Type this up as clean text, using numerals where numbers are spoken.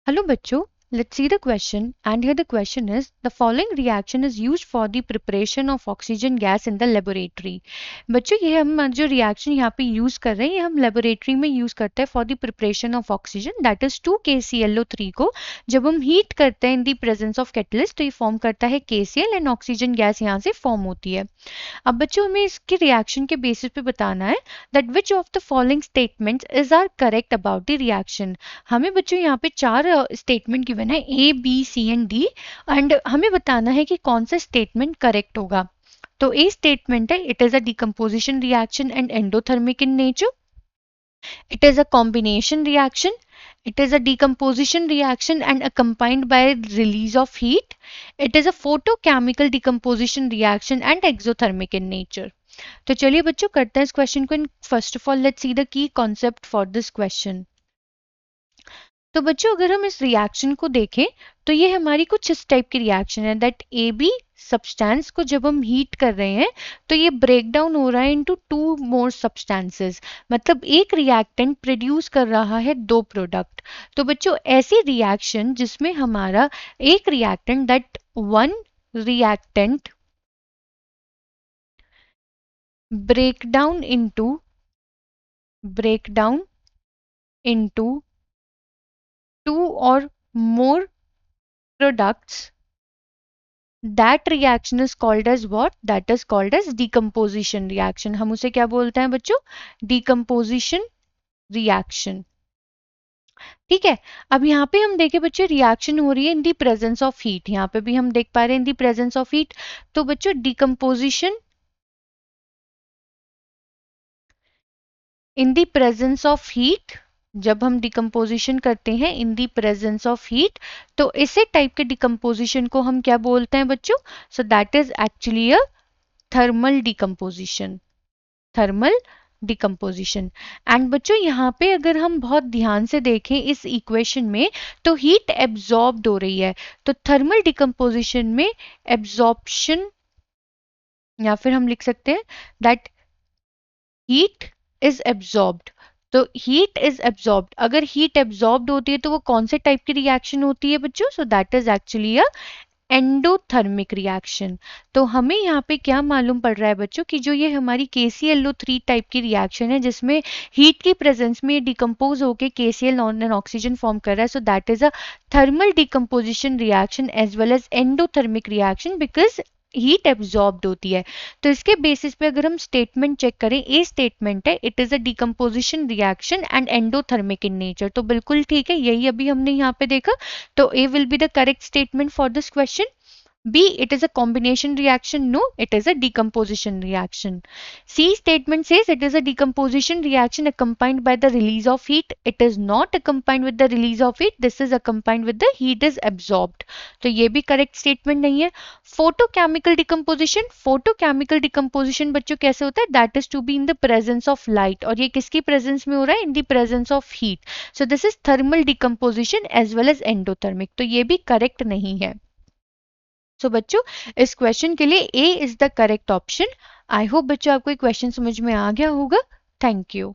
Hello बच्चों, let's see the question and here the question is the following reaction is used for the preparation of oxygen gas in the laboratory. बच्चों ये हम जो reaction यहाँ पे use कर रहे हैं ये हम लेबोरेटरी में यूज करते हैं for the preparation of oxygen that is 2KClO3 को जब हम हीट करते हैं in the presence of catalyst तो ये फॉर्म करता है KCl एंड ऑक्सीजन गैस यहाँ से फॉर्म होती है। अब बच्चों हमें इसके रिएक्शन के बेसिस पे बताना है that which of the following statements is are correct about the reaction. हमें बच्चों यहाँ पे चार स्टेटमेंट गिवन है A, B, C and D and हमें बताना है कि कौन सा स्टेटमेंट करेक्ट होगा। तो ए स्टेटमेंट है it is a decomposition reaction and endothermic in nature. It is a combination reaction. It is a decomposition reaction and accompanied by release of heat. It is a photochemical decomposition reaction and exothermic in nature. तो चलिए बच्चों करते हैं इस question को। First of all let's see the key concept for this question. तो बच्चों अगर हम इस रिएक्शन को देखें तो ये हमारी कुछ इस टाइप की रिएक्शन है दैट ए बी सब्सटेंस को जब हम हीट कर रहे हैं तो ये ब्रेक डाउन हो रहा है इनटू टू मोर सब्सटेंसेस, मतलब एक रिएक्टेंट प्रोड्यूस कर रहा है दो प्रोडक्ट। तो बच्चों ऐसी रिएक्शन जिसमें हमारा एक reactant that one reactant breakdown into two or more products, that reaction is called as what? That is called as decomposition reaction. हम उसे क्या बोलते हैं बच्चों? Decomposition reaction. ठीक है। अब यहाँ पे हम देखें बच्चों रिएक्शन हो रही है इन दी प्रेजेंस ऑफ हीट, यहाँ पे भी हम देख पा रहे हैं इन दी प्रेजेंस ऑफ हीट। तो बच्चों decomposition in the presence of heat, जब हम डिकम्पोजिशन करते हैं इन दी प्रेजेंस ऑफ हीट तो इसे टाइप के डिकम्पोजिशन को हम क्या बोलते हैं बच्चों? सो that is actually a thermal decomposition. Thermal decomposition. And बच्चों यहाँ पे अगर हम बहुत ध्यान से देखें इस इक्वेशन में तो हीट एब्जॉर्ब्ड हो रही है। तो थर्मल डिकम्पोजिशन में एब्जॉर्प्शन या फिर हम लिख सकते हैं दैट हीट इज एब्जॉर्ब्ड। तो हीट इज एब्जॉर्ब्ड, अगर हीट एब्जॉर्ब्ड होती है तो वो कौन से टाइप की रिएक्शन होती है बच्चों? सो that is actually a endothermic reaction. तो हमें यहाँ पे क्या मालूम पड़ रहा है बच्चों कि जो ये हमारी KClO3 टाइप की रिएक्शन है जिसमें हीट की प्रेजेंस में डिकम्पोज होकर KCl एंड ऑक्सीजन फॉर्म कर रहा है, so that is a thermal decomposition reaction as well as endothermic reaction because heat absorbed होती है। तो इसके बेसिस पे अगर हम स्टेटमेंट चेक करें, ए स्टेटमेंट है it is a decomposition reaction and endothermic in nature, तो बिल्कुल ठीक है, यही अभी हमने यहाँ पे देखा। तो A will be the correct statement for this question. B, it is a combination reaction. No, it is a decomposition reaction. C statement says it is a decomposition reaction accompanied by the release of heat. It is not accompanied with the release of heat. This is accompanied with the heat is absorbed. तो ये भी correct statement नहीं है। Photochemical decomposition. Photochemical decomposition बच्चों कैसे होता है? That is to be in the presence of light. और ये किसकी presence में हो रहा है? In the presence of heat. So this is thermal decomposition as well as endothermic. तो ये भी correct नहीं है। सो बच्चों इस क्वेश्चन के लिए A is the correct option. I hope बच्चों आपको ये क्वेश्चन समझ में आ गया होगा। Thank you.